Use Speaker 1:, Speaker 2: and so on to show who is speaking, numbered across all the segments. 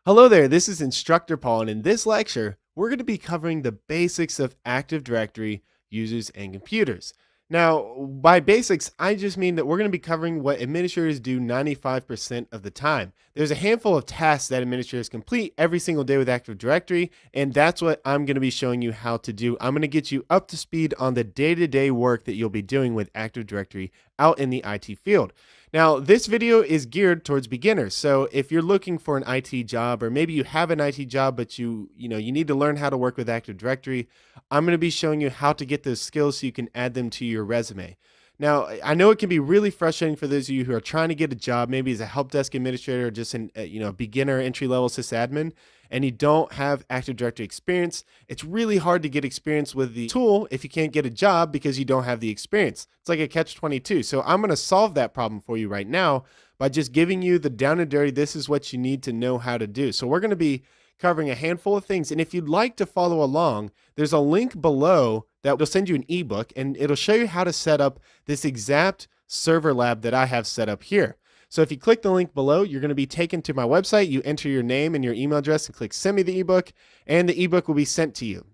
Speaker 1: Hello there, this is Instructor Paul, and in this lecture, we're going to be covering the basics of Active Directory users and computers. Now, by basics, I just mean that we're going to be covering what administrators do 95% of the time. There's a handful of tasks that administrators complete every single day with Active Directory, and that's what I'm going to be showing you how to do. I'm going to get you up to speed on the day-to-day work that you'll be doing with Active Directory out in the IT field. Now, this video is geared towards beginners. So if you're looking for an IT job, or maybe you have an IT job, but you need to learn how to work with Active Directory, I'm going to be showing you how to get those skills so you can add them to your resume. Now, I know it can be really frustrating for those of you who are trying to get a job, maybe as a help desk administrator or just a beginner entry level sysadmin, and you don't have Active Directory experience. It's really hard to get experience with the tool if you can't get a job because you don't have the experience. It's like a catch-22. So I'm going to solve that problem for you right now by just giving you the down and dirty. This is what you need to know how to do. So we're going to be covering a handful of things. And if you'd like to follow along, there's a link below that will send you an ebook, and it'll show you how to set up this exact server lab that I have set up here. So if you click the link below, you're going to be taken to my website. You enter your name and your email address and click send me the ebook, and the ebook will be sent to you.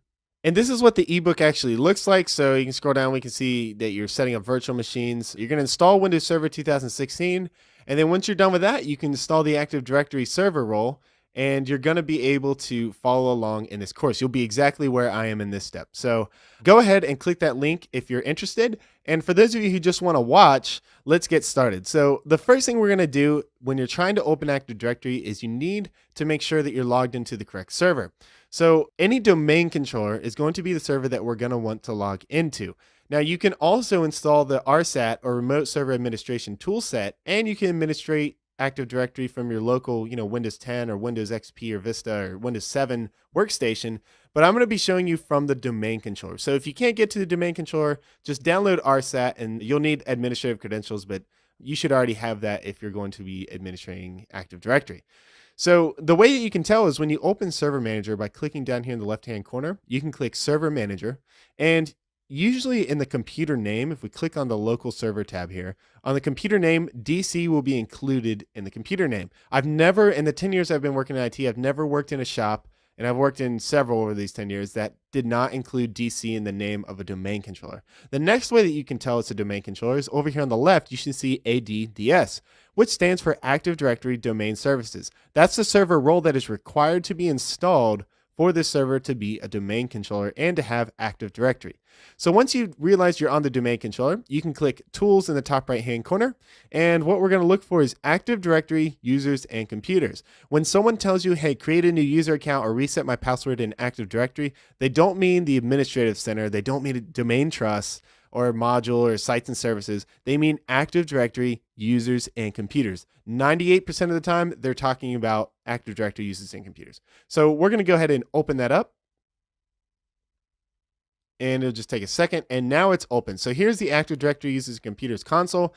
Speaker 1: And this is what the ebook actually looks like. So you can scroll down, we can see that you're setting up virtual machines. You're going to install Windows Server 2016. And then once you're done with that, you can install the Active Directory server role, and you're going to be able to follow along in this course. You'll be exactly where I am in this step. So go ahead and click that link if you're interested. And for those of you who just want to watch, let's get started. So the first thing we're going to do when you're trying to open Active Directory is you need to make sure that you're logged into the correct server. So any domain controller is going to be the server that we're going to want to log into. Now you can also install the RSAT or Remote Server Administration toolset, and you can administrate Active Directory from your local, Windows 10 or Windows XP or Vista or Windows 7 workstation, but I'm going to be showing you from the domain controller. So if you can't get to the domain controller, just download RSAT, and you'll need administrative credentials, but you should already have that if you're going to be administrating Active Directory. So the way that you can tell is when you open Server Manager by clicking down here in the left-hand corner, you can click Server Manager, and usually in the computer name, if we click on the local server tab here, on the computer name, DC will be included in the computer name. I've never, in the 10 years I've been working in IT, I've never worked in a shop, and I've worked in several over these 10 years, that did not include DC in the name of a domain controller. The next way that you can tell it's a domain controller is over here on the left, you should see ADDS, which stands for Active Directory Domain Services. That's the server role that is required to be installed for this server to be a domain controller and to have Active Directory. So once you realize you're on the domain controller, you can click Tools in the top right-hand corner. And what we're going to look for is Active Directory Users and Computers. When someone tells you, hey, create a new user account or reset my password in Active Directory, they don't mean the administrative center. They don't mean a domain trust or module or sites and services. They mean Active Directory users and computers. 98% of the time, they're talking about Active Directory users and computers. So we're going to go ahead and open that up. And it'll just take a second. And now it's open. So here's the Active Directory users and computers console,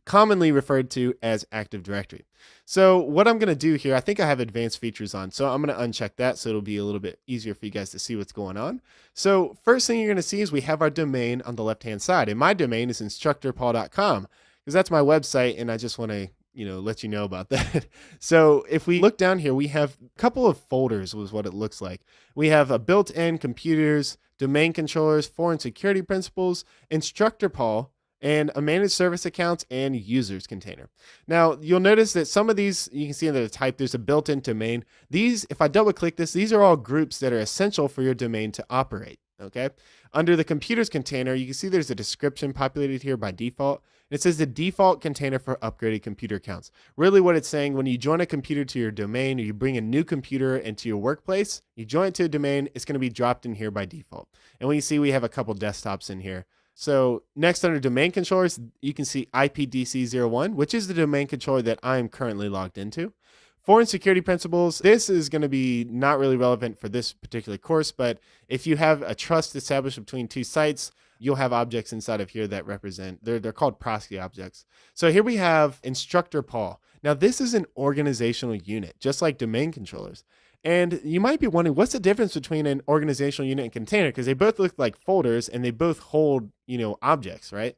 Speaker 1: commonly referred to as Active Directory. So what I'm going to do here, I think I have advanced features on, so I'm going to uncheck that so it'll be a little bit easier for you guys to see what's going on. So first thing you're going to see is we have our domain on the left-hand side, and my domain is instructorpaul.com because that's my website, and I just want to let you know about that. So if we look down here, we have a couple of folders was what it looks like. We have a built-in computers, domain controllers, foreign security principles, Instructor Paul, and a managed service accounts and users container. Now you'll notice that some of these, you can see under the type, there's a built-in domain. These, if I double click this, these are all groups that are essential for your domain to operate. Okay. Under the computers container, you can see there's a description populated here by default. It says the default container for upgraded computer accounts. Really what it's saying, when you join a computer to your domain or you bring a new computer into your workplace, you join it to a domain, it's going to be dropped in here by default. And when you see we have a couple desktops in here. So next under domain controllers, you can see IPDC01, which is the domain controller that I'm currently logged into. Foreign security principles, this is going to be not really relevant for this particular course, but if you have a trust established between two sites, you'll have objects inside of here that represent, they're called proxy objects. So here we have Instructor Paul. Now this is an organizational unit, just like domain controllers. And you might be wondering, what's the difference between an organizational unit and container? Because they both look like folders and they both hold, objects, right?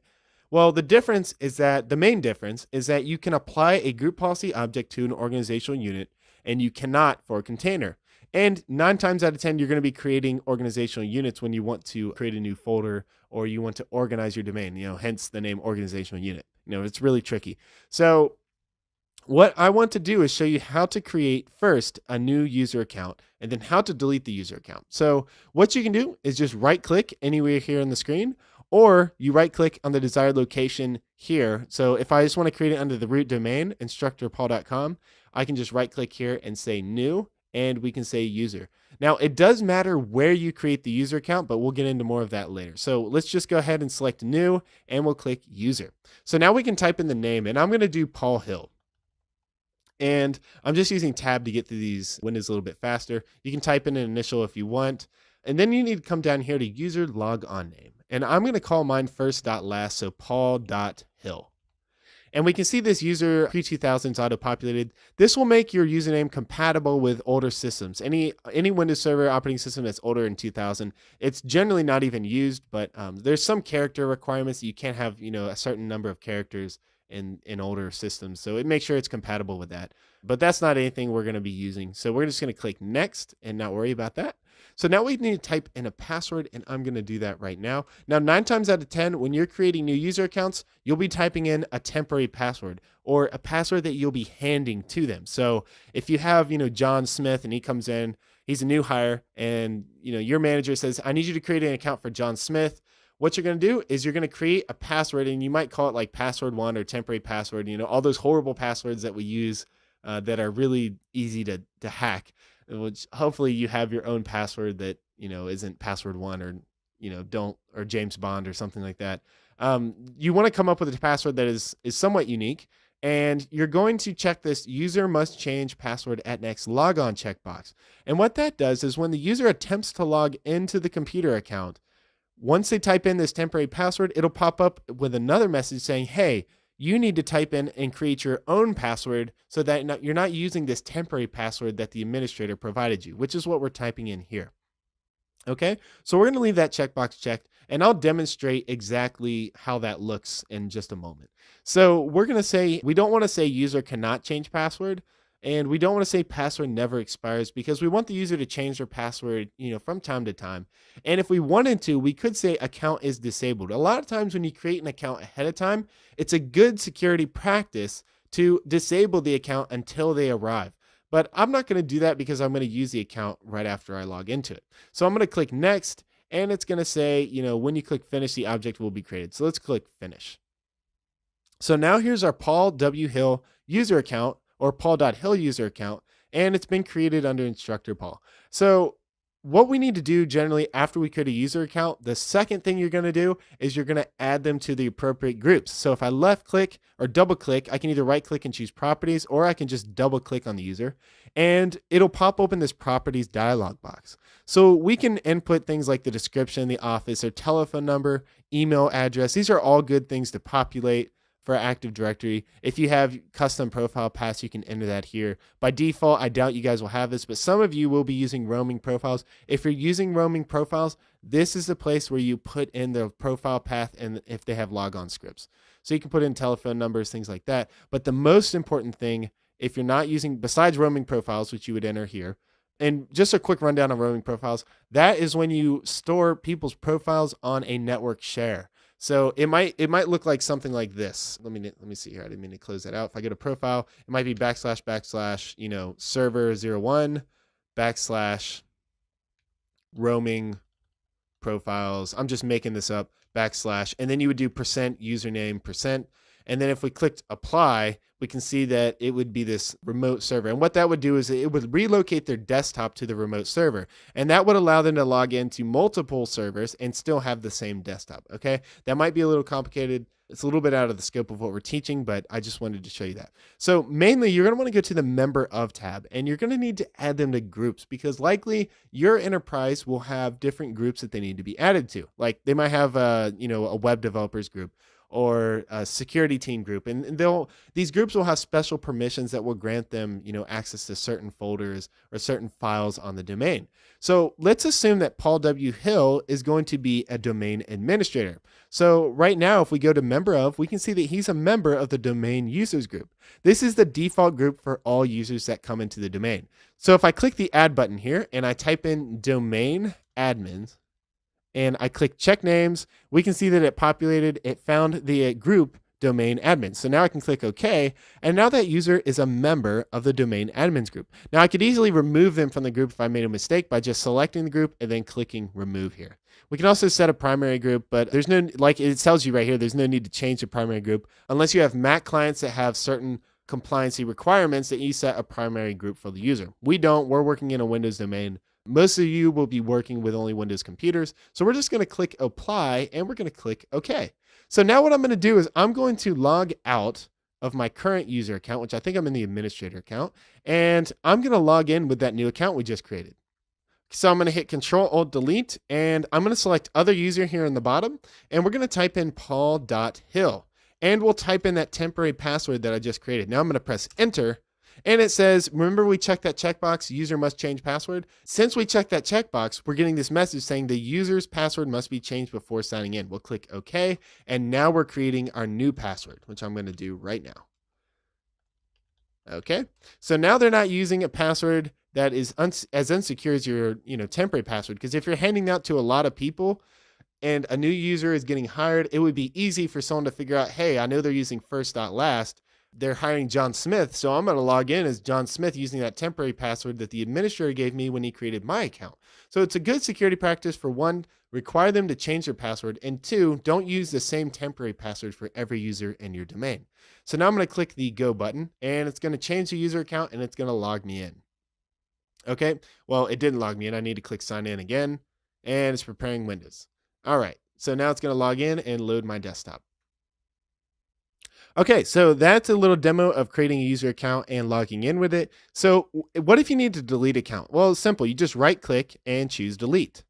Speaker 1: Well, the difference is that the main difference is that you can apply a group policy object to an organizational unit, and you cannot for a container. And 9 times out of 10, you're going to be creating organizational units when you want to create a new folder or you want to organize your domain, hence the name organizational unit. It's really tricky. So what I want to do is show you how to create first a new user account and then how to delete the user account. So what you can do is just right click anywhere here on the screen, or you right click on the desired location here. So if I just want to create it under the root domain, instructorpaul.com, I can just right click here and say new, and we can say user. Now it does matter where you create the user account, but we'll get into more of that later. So let's just go ahead and select new and we'll click user. So now we can type in the name, and I'm going to do Paul Hill. And I'm just using tab to get through these windows a little bit faster. You can type in an initial if you want. And then you need to come down here to user logon name. And I'm going to call mine first.last, so paul.hill. And we can see this user pre-2000s auto-populated. This will make your username compatible with older systems. Any Windows Server operating system that's older than 2000, it's generally not even used, but there's some character requirements that you can't have, a certain number of characters in older systems. So it makes sure it's compatible with that. But that's not anything we're going to be using. So we're just going to click next and not worry about that. So now we need to type in a password, and I'm going to do that right now. Now, 9 times out of 10, when you're creating new user accounts, you'll be typing in a temporary password or a password that you'll be handing to them. So if you have, John Smith, and he comes in, he's a new hire, and, your manager says, I need you to create an account for John Smith. What you're going to do is you're going to create a password, and you might call it like password one or temporary password, all those horrible passwords that we use that are really easy to hack, which hopefully you have your own password that, isn't password one or, or James Bond or something like that. You want to come up with a password that is somewhat unique, and you're going to check this user must change password at next logon checkbox. And what that does is when the user attempts to log into the computer account, once they type in this temporary password, it'll pop up with another message saying, hey, you need to type in and create your own password so that you're not using this temporary password that the administrator provided you, which is what we're typing in here. Okay, so we're going to leave that checkbox checked, and I'll demonstrate exactly how that looks in just a moment. So we're going to say, we don't want to say user cannot change password. And we don't want to say password never expires, because we want the user to change their password, from time to time. And if we wanted to, we could say account is disabled. A lot of times when you create an account ahead of time, it's a good security practice to disable the account until they arrive. But I'm not going to do that because I'm going to use the account right after I log into it. So I'm going to click next, and it's going to say, when you click finish, the object will be created. So let's click finish. So now here's our Paul W. Hill user account, or paul.hill user account, and it's been created under instructor Paul. So what we need to do generally after we create a user account, the second thing you're going to do is you're going to add them to the appropriate groups. So if I left click or double click, I can either right click and choose properties, or I can just double click on the user, and it'll pop open this properties dialog box. So we can input things like the description, the office, or telephone number, email address. These are all good things to populate for Active Directory. If you have custom profile paths, you can enter that here. By default, I doubt you guys will have this, but some of you will be using roaming profiles. If you're using roaming profiles, this is the place where you put in the profile path and if they have logon scripts. So you can put in telephone numbers, things like that. But the most important thing, if you're not using, besides roaming profiles, which you would enter here, and just a quick rundown on roaming profiles, that is when you store people's profiles on a network share. So it might look like something like this. Let me see here. I didn't mean to close that out. If I go to profile, it might be // server01 / roaming profiles. I'm just making this up, /, and then you would do %username %. And then if we clicked apply, we can see that it would be this remote server. And what that would do is it would relocate their desktop to the remote server. And that would allow them to log into multiple servers and still have the same desktop. Okay, that might be a little complicated. It's a little bit out of the scope of what we're teaching, but I just wanted to show you that. So mainly you're going to want to go to the member of tab, and you're going to need to add them to groups, because likely your enterprise will have different groups that they need to be added to. Like they might have a web developers group, or a security team group. And these groups will have special permissions that will grant them, access to certain folders or certain files on the domain. So let's assume that Paul W. Hill is going to be a domain administrator. So right now, if we go to member of, we can see that he's a member of the domain users group. This is the default group for all users that come into the domain. So if I click the add button here and I type in domain admins and I click check names, we can see that it found the group domain admin. So now I can click OK, and now that user is a member of the domain admins group. Now I could easily remove them from the group if I made a mistake by just selecting the group and then clicking remove here. We can also set a primary group, but there's no, like it tells you right here, there's no need to change the primary group unless you have Mac clients that have certain compliancy requirements that you set a primary group for the user. We don't, we're working in a Windows domain. Most of you will be working with only Windows computers. So we're just going to click apply and we're going to click OK. So now what I'm going to do is I'm going to log out of my current user account, which I think I'm in the administrator account, and I'm going to log in with that new account we just created. So I'm going to hit Control-Alt-Delete, and I'm going to select other user here in the bottom, and we're going to type in paul.hill, and we'll type in that temporary password that I just created. Now I'm going to press enter, and it says, remember we checked that checkbox, user must change password? Since we checked that checkbox, we're getting this message saying the user's password must be changed before signing in. We'll click OK, and now we're creating our new password, which I'm going to do right now. Okay, so now they're not using a password that is as insecure as your temporary password, because if you're handing out to a lot of people and a new user is getting hired, it would be easy for someone to figure out, hey, I know they're using first.last. They're hiring John Smith, so I'm going to log in as John Smith using that temporary password that the administrator gave me when he created my account. So it's a good security practice for one, require them to change their password, and two, don't use the same temporary password for every user in your domain. So now I'm going to click the go button, and it's going to change the user account, and it's going to log me in. Okay, well, it didn't log me in. I need to click sign in again, and it's preparing Windows. All right, so now it's going to log in and load my desktop. Okay, so that's a little demo of creating a user account and logging in with it. So what if you need to delete account? Well, it's simple. You just right click and choose delete.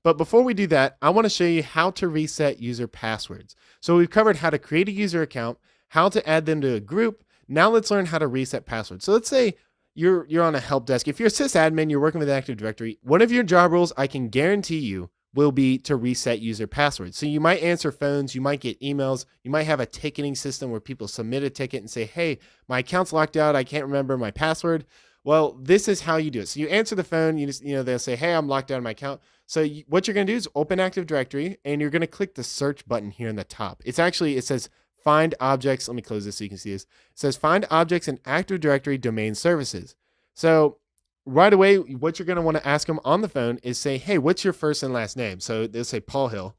Speaker 1: But before we do that, I want to show you how to reset user passwords. So we've covered how to create a user account, how to add them to a group. Now let's learn how to reset passwords. So let's say you're on a help desk. If you're a sysadmin, you're working with Active Directory, one of your job roles, I can guarantee you, will be to reset user passwords. So you might answer phones, you might get emails, you might have a ticketing system where people submit a ticket and say, hey, my account's locked out, I can't remember my password. Well, this is how you do it. So you answer the phone, they'll say, hey, I'm locked out of my account. So what you're gonna do is open Active Directory and you're gonna click the search button here in the top. It says find objects. Let me close this so you can see this. It says find objects in Active Directory domain services. So right away, what you're going to want to ask them on the phone is say, hey, what's your first and last name? So they'll say Paul Hill.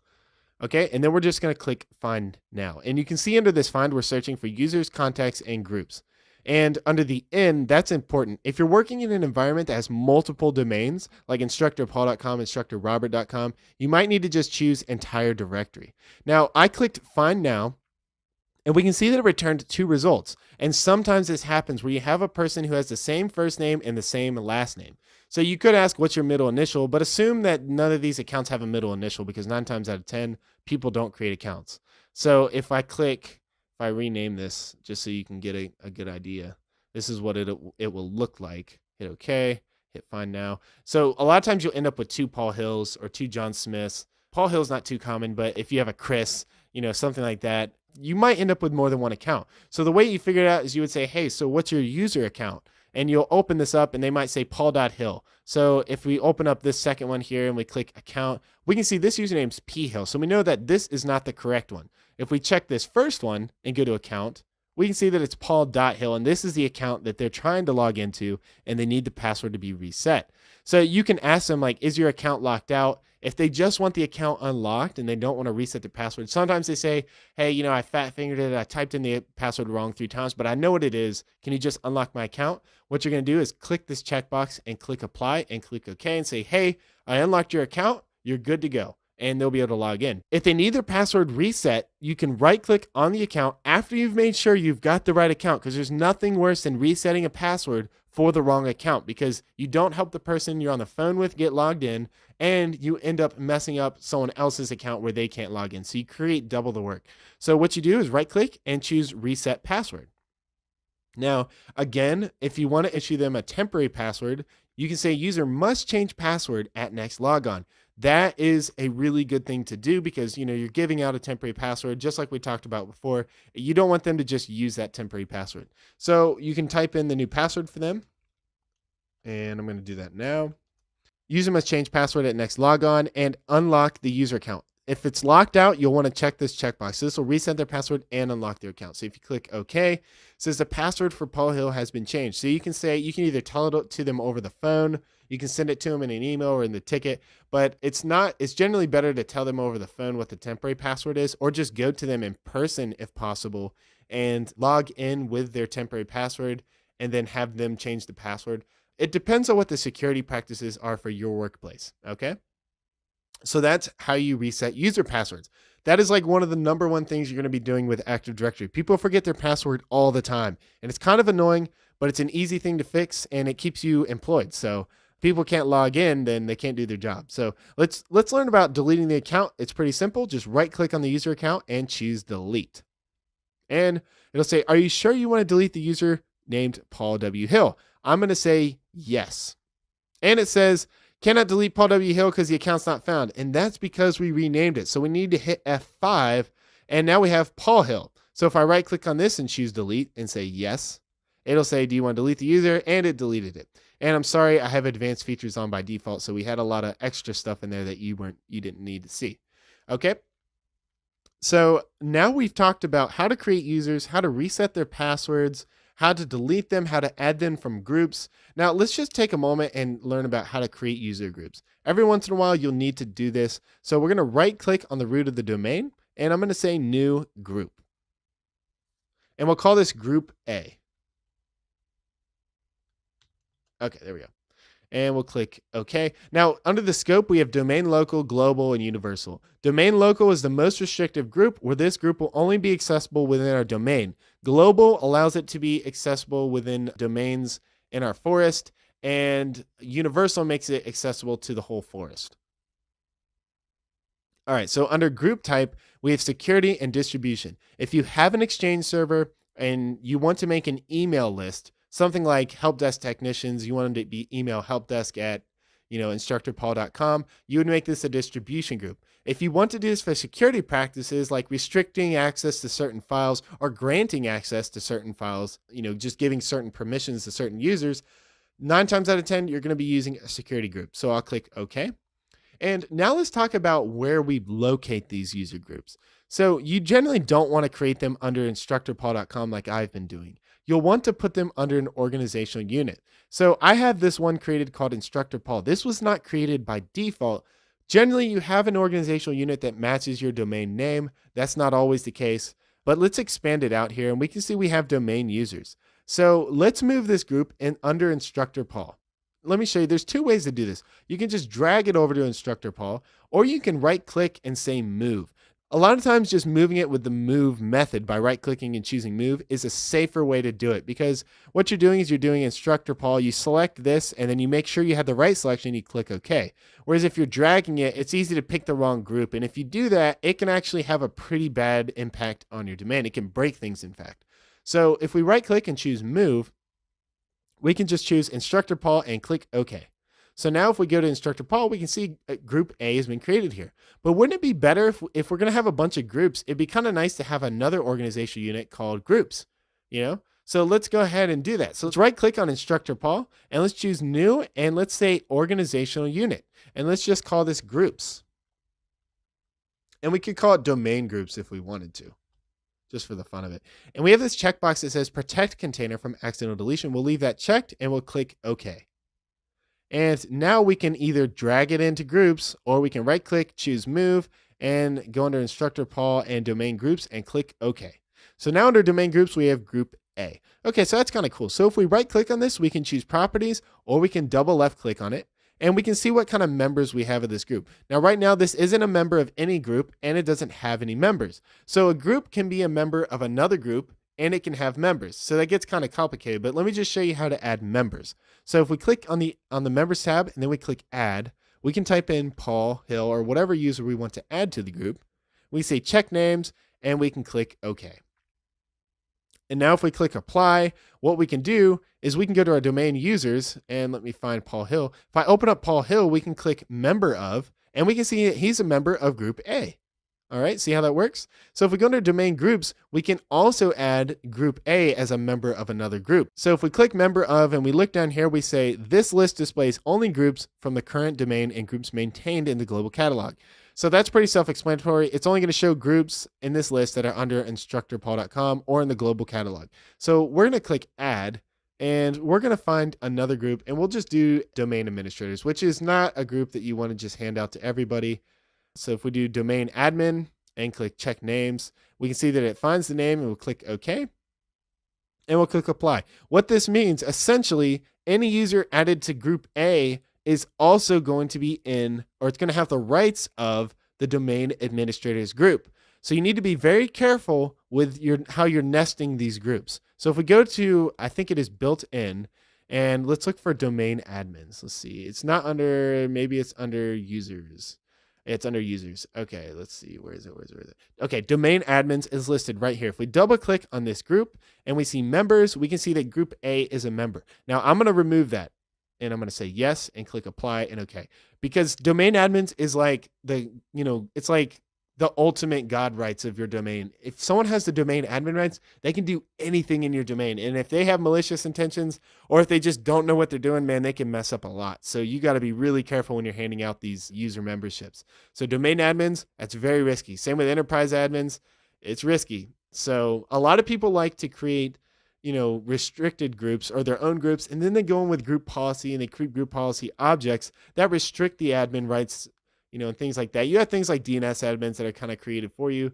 Speaker 1: Okay, and then we're just going to click find now. And you can see under this find, we're searching for users, contacts, and groups. And under the N, that's important. If you're working in an environment that has multiple domains, like instructorpaul.com, instructorrobert.com, you might need to just choose entire directory. Now, I clicked find now, and we can see that it returned 2 results. And sometimes this happens where you have a person who has the same first name and the same last name. So you could ask, what's your middle initial? But assume that none of these accounts have a middle initial, because 9 times out of 10, people don't create accounts. So if I rename this just so you can get a good idea, this is what it will look like. Hit OK, hit find now. So a lot of times you'll end up with 2 Paul Hills or 2 John Smiths. Paul Hill's not too common, but if you have a Chris, something like that, you might end up with more than one account. So the way you figure it out is you would say, hey, so what's your user account? And you'll open this up and they might say paul.hill. So if we open up this second one here and we click account, we can see this username's phill. So we know that this is not the correct one. If we check this first one and go to account, we can see that it's paul.hill, and this is the account that they're trying to log into, and they need the password to be reset. So you can ask them, like, is your account locked out? If they just want the account unlocked and they don't want to reset the password, sometimes they say, hey, I fat fingered it. I typed in the password wrong 3 times, but I know what it is. Can you just unlock my account? What you're going to do is click this checkbox and click apply and click OK and say, hey, I unlocked your account. You're good to go. And they'll be able to log in. If they need their password reset, you can right click on the account after you've made sure you've got the right account, because there's nothing worse than resetting a password for the wrong account because you don't help the person you're on the phone with get logged in, and you end up messing up someone else's account where they can't log in. So you create double the work. So what you do is right click and choose reset password. Now, again, if you want to issue them a temporary password, you can say user must change password at next logon. That is a really good thing to do because you're giving out a temporary password just like we talked about before. You don't want them to just use that temporary password. So you can type in the new password for them. And I'm going to do that now. User must change password at next logon and unlock the user account. If it's locked out, you'll want to check this checkbox. So this will reset their password and unlock their account. So if you click OK, it says the password for Paul Hill has been changed. So you can either tell it to them over the phone, you can send it to them in an email or in the ticket, but it's generally better to tell them over the phone what the temporary password is, or just go to them in person if possible and log in with their temporary password and then have them change the password. It depends on what the security practices are for your workplace. Okay. So that's how you reset user passwords. That is like one of the number one things you're going to be doing with Active Directory. People forget their password all the time, and it's kind of annoying, but it's an easy thing to fix and it keeps you employed. So people can't log in, then they can't do their job. So let's learn about deleting the account. It's pretty simple. Just right click on the user account and choose delete. And it'll say, are you sure you want to delete the user named Paul W. Hill? I'm going to say yes. And it says, cannot delete Paul W. Hill because the account's not found. And that's because we renamed it. So we need to hit F5. And now we have Paul Hill. So if I right click on this and choose delete and say yes, it'll say, do you want to delete the user? And it deleted it. And I'm sorry, I have advanced features on by default. So we had a lot of extra stuff in there that you didn't need to see. Okay. So now we've talked about how to create users, how to reset their passwords, how to delete them, how to add them from groups. Now, let's just take a moment and learn about how to create user groups. Every once in a while, you'll need to do this. So we're going to right click on the root of the domain, and I'm going to say new group. And we'll call this group A. Okay, there we go. And we'll click OK. Now, under the scope, we have domain local, global, and universal. Domain local is the most restrictive group, where this group will only be accessible within our domain. Global allows it to be accessible within domains in our forest, and universal makes it accessible to the whole forest. All right, so under group type, we have security and distribution. If you have an Exchange server and you want to make an email list, something like help desk technicians, you want them to be email helpdesk at instructorpaul.com, you would make this a distribution group. If you want to do this for security practices like restricting access to certain files or granting access to certain files, just giving certain permissions to certain users, 9 times out of 10, you're going to be using a security group. So I'll click OK. And now let's talk about where we locate these user groups. So you generally don't want to create them under instructorpaul.com like I've been doing. You'll want to put them under an organizational unit. So I have this one created called Instructor Paul. This was not created by default. Generally, you have an organizational unit that matches your domain name. That's not always the case, but let's expand it out here and we can see we have domain users. So let's move this group in under Instructor Paul. Let me show you. There's 2 ways to do this. You can just drag it over to Instructor Paul, or you can right click and say move. A lot of times just moving it with the move method by right clicking and choosing move is a safer way to do it, because what you're doing is you're doing Instructor Paul, you select this and then you make sure you have the right selection, you click OK. Whereas if you're dragging it, it's easy to pick the wrong group. And if you do that, it can actually have a pretty bad impact on your domain. It can break things, in fact. So if we right click and choose move, we can just choose Instructor Paul and click OK. So now if we go to Instructor Paul, we can see group A has been created here. But wouldn't it be better if we're going to have a bunch of groups, it'd be kind of nice to have another organizational unit called groups, So let's go ahead and do that. So let's right click on Instructor Paul and let's choose new and let's say organizational unit. And let's just call this groups. And we could call it domain groups if we wanted to, just for the fun of it. And we have this checkbox that says protect container from accidental deletion. We'll leave that checked and we'll click OK. And now we can either drag it into groups or we can right click, choose move, and go under Instructor Paul and domain groups and click OK. So now under domain groups, we have group A. Okay, so that's kind of cool. So if we right click on this, we can choose properties or we can double left click on it and we can see what kind of members we have of this group. Now, right now, this isn't a member of any group and it doesn't have any members. So a group can be a member of another group and it can have members. So that gets kind of complicated, but let me just show you how to add members. So if we click on the members tab and then we click add, we can type in Paul Hill or whatever user we want to add to the group. We say check names and we can click OK. And now if we click apply, what we can do is we can go to our domain users and let me find Paul Hill. If I open up Paul Hill, we can click member of, and we can see that he's a member of group A. All right, see how that works? So if we go into domain groups, we can also add group A as a member of another group. So if we click member of and we look down here, we say this list displays only groups from the current domain and groups maintained in the global catalog. So that's pretty self-explanatory. It's only going to show groups in this list that are under instructorpaul.com or in the global catalog. So we're going to click add and we're going to find another group and we'll just do domain administrators, which is not a group that you want to just hand out to everybody. So if we do domain admin and click check names, we can see that it finds the name and we'll click OK. And we'll click apply. What this means, essentially, any user added to group A is also going to be in, or it's going to have the rights of the domain administrators group. So you need to be very careful with how you're nesting these groups. So if we go to, I think it is built in, and let's look for domain admins. Let's see. It's not under, maybe it's under users. It's under users. Okay, let's see. Where is it? Okay, domain admins is listed right here. If we double click on this group and we see members, we can see that group A is a member. Now I'm going to remove that and I'm going to say yes and click apply and okay. Because domain admins is like it's like the ultimate God rights of your domain. If someone has the domain admin rights, they can do anything in your domain. And if they have malicious intentions or if they just don't know what they're doing, man, they can mess up a lot. So you got to be really careful when you're handing out these user memberships. So domain admins, that's very risky. Same with enterprise admins, it's risky. So a lot of people like to create, restricted groups or their own groups, and then they go in with group policy and they create group policy objects that restrict the admin rights, and things like that. You have things like DNS admins that are kind of created for you,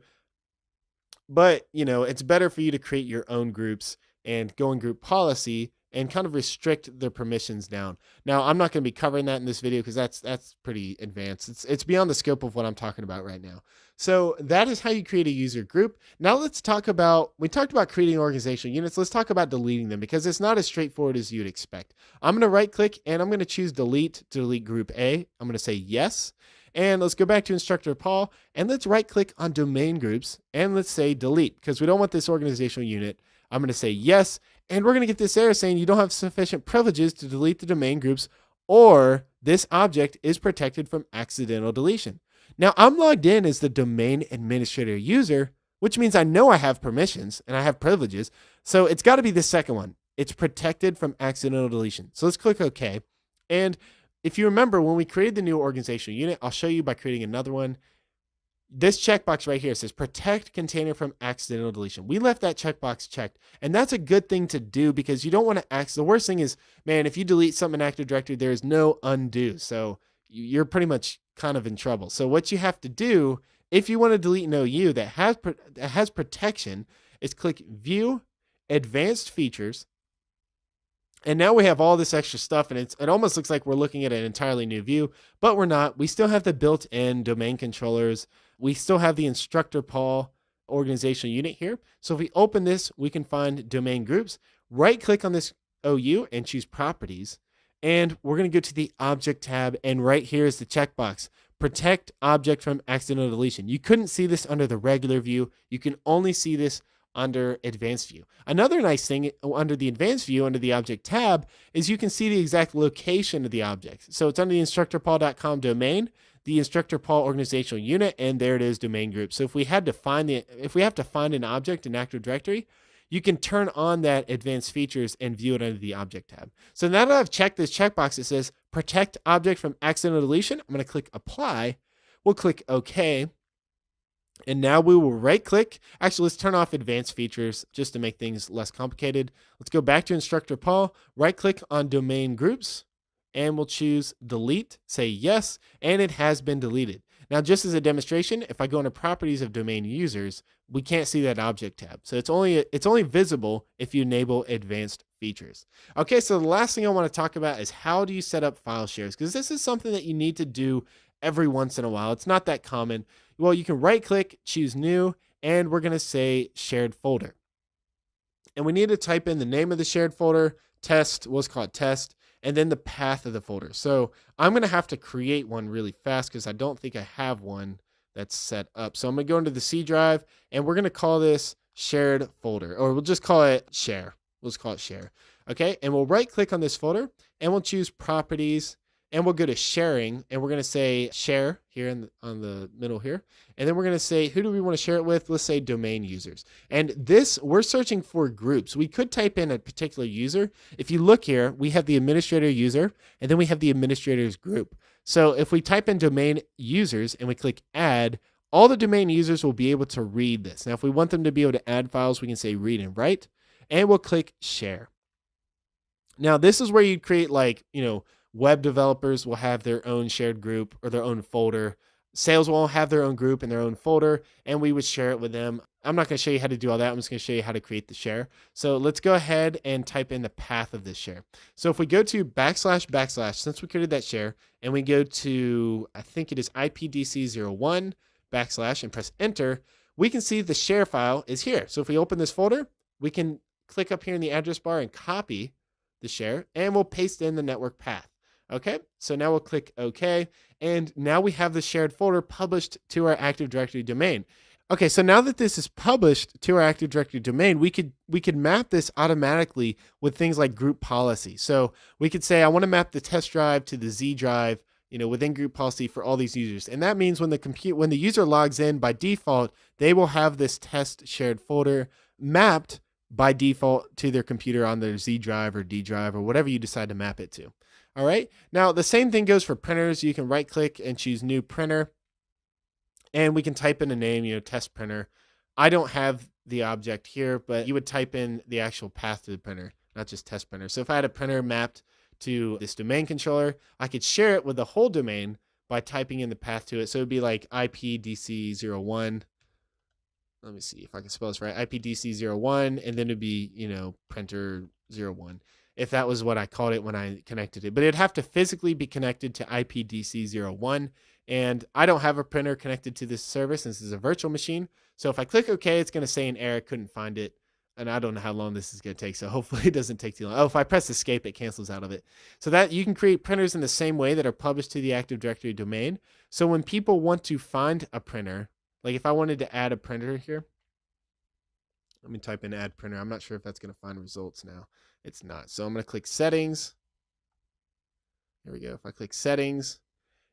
Speaker 1: but it's better for you to create your own groups and go in group policy and kind of restrict their permissions down. Now, I'm not going to be covering that in this video because that's pretty advanced. It's beyond the scope of what I'm talking about right now. So that is how you create a user group. Now let's talk about, we talked about creating organizational units. Let's talk about deleting them because it's not as straightforward as you'd expect. I'm going to right click and I'm going to choose delete to delete group A. I'm going to say yes. And let's go back to Instructor Paul and let's right click on domain groups and let's say delete because we don't want this organizational unit. I'm going to say yes. And we're going to get this error saying you don't have sufficient privileges to delete the domain groups or this object is protected from accidental deletion. Now I'm logged in as the domain administrator user, which means I know I have permissions and I have privileges. So it's got to be the second one. It's protected from accidental deletion. So let's click OK. And if you remember, when we created the new organizational unit, I'll show you by creating another one. This checkbox right here says protect container from accidental deletion. We left that checkbox checked, and that's a good thing to do because you don't want to the worst thing is, man, if you delete something in Active Directory, there is no undo. So you're pretty much kind of in trouble. So what you have to do if you want to delete an OU that has protection is click View, Advanced Features. And now we have all this extra stuff, and it almost looks like we're looking at an entirely new view, but we're not. We still have the built-in domain controllers. We still have the Instructor Paul organizational unit here. So if we open this, we can find domain groups. Right-click on this OU and choose Properties. And we're going to go to the Object tab, and right here is the checkbox. Protect object from accidental deletion. You couldn't see this under the regular view. You can only see this under advanced view. Another nice thing under the advanced view, under the object tab, is you can see the exact location of the object. So it's under the instructorpaul.com domain, the Instructor Paul organizational unit, and there it is, domain group. So if we have to find an object in Active Directory, you can turn on that advanced features and view it under the object tab. So now that I've checked this checkbox that says protect object from accidental deletion, I'm going to click apply. We'll click OK. And now we will right click. Actually, let's turn off advanced features just to make things less complicated. Let's go back to Instructor Paul, right click on domain groups, and we'll choose delete, say yes, and it has been deleted. Now, just as a demonstration, if I go into properties of domain users, we can't see that object tab. So it's only visible if you enable advanced features. Okay, so the last thing I want to talk about is how do you set up file shares? Because this is something that you need to do every once in a while. It's not that common. Well, you can right click, choose new, and we're going to say shared folder. And we need to type in the name of the shared folder, test, let's call it test, and then the path of the folder. So I'm going to have to create one really fast because I don't think I have one that's set up. So I'm going to go into the C drive and we're going to call this shared folder, or we'll just call it share. Let's call it share. Okay. And we'll right click on this folder and we'll choose properties and we'll go to sharing and we're going to say share here on the middle here. And then we're going to say, who do we want to share it with? Let's say domain users. And this, we're searching for groups. We could type in a particular user. If you look here, we have the administrator user and then we have the administrators group. So if we type in domain users and we click add, all the domain users will be able to read this. Now, if we want them to be able to add files, we can say read and write, and we'll click share. Now, this is where you create web developers will have their own shared group or their own folder. Sales will have their own group and their own folder, and we would share it with them. I'm not going to show you how to do all that. I'm just going to show you how to create the share. So let's go ahead and type in the path of this share. So if we go to // since we created that share, and we go to, I think it is IPDC01 / and press enter, we can see the share file is here. So if we open this folder, we can click up here in the address bar and copy the share, and we'll paste in the network path. Okay, so now we'll click OK, and now we have the shared folder published to our Active Directory domain. Okay, so now that this is published to our Active Directory domain, we could map this automatically with things like group policy. So we could say, I want to map the test drive to the Z drive, within group policy for all these users. And that means when the user logs in, by default, they will have this test shared folder mapped by default to their computer on their Z drive or D drive or whatever you decide to map it to. All right. Now, the same thing goes for printers. You can right click and choose new printer, and we can type in a name, test printer. I don't have the object here, but you would type in the actual path to the printer, not just test printer. So if I had a printer mapped to this domain controller, I could share it with the whole domain by typing in the path to it. So it'd be like IPDC01. Let me see if I can spell this right. IPDC01, and then it'd be, printer 01. If that was what I called it when I connected it. But it'd have to physically be connected to IPDC01. And I don't have a printer connected to this service, and this is a virtual machine. So if I click OK, it's going to say an error, couldn't find it. And I don't know how long this is going to take, so hopefully it doesn't take too long. Oh, if I press escape, it cancels out of it. So that you can create printers in the same way that are published to the Active Directory domain. So when people want to find a printer, like if I wanted to add a printer here, let me type in add printer. I'm not sure if that's going to find results now. It's not. So I'm going to click settings. Here we go. If I click settings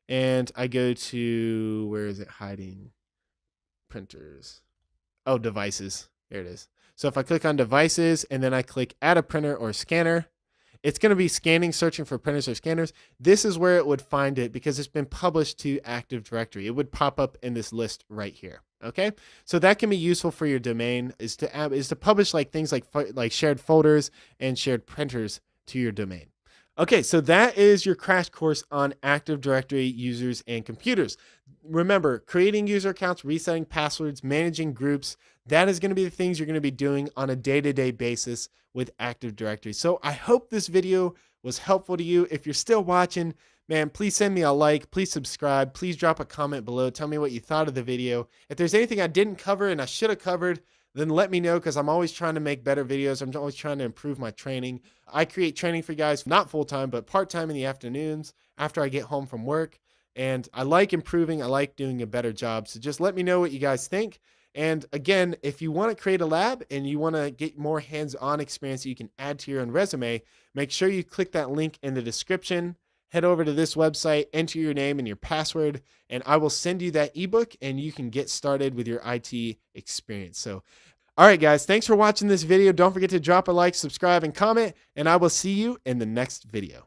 Speaker 1: and I go to, where is it hiding? Printers. Oh, devices. There it is. So if I click on devices and then I click add a printer or scanner, it's going to be scanning, searching for printers or scanners. This is where it would find it because it's been published to Active Directory. It would pop up in this list right here. Okay, so that can be useful for your domain is to publish things like shared folders and shared printers to your domain. Okay, so that is your crash course on Active Directory users and computers. Remember, creating user accounts, resetting passwords, managing groups, that is going to be the things you're going to be doing on a day-to-day basis with Active Directory. So I hope this video was helpful to you. If you're still watching, man, please send me a like, please subscribe, please drop a comment below. Tell me what you thought of the video. If there's anything I didn't cover and I should have covered, then let me know because I'm always trying to make better videos. I'm always trying to improve my training. I create training for you guys, not full-time, but part-time in the afternoons after I get home from work. And I like improving. I like doing a better job. So just let me know what you guys think. And again, if you want to create a lab and you want to get more hands-on experience that you can add to your own resume, make sure you click that link in the description. Head over to this website, enter your name and your password, and I will send you that ebook and you can get started with your IT experience. So, all right, guys, thanks for watching this video. Don't forget to drop a like, subscribe, and comment, and I will see you in the next video.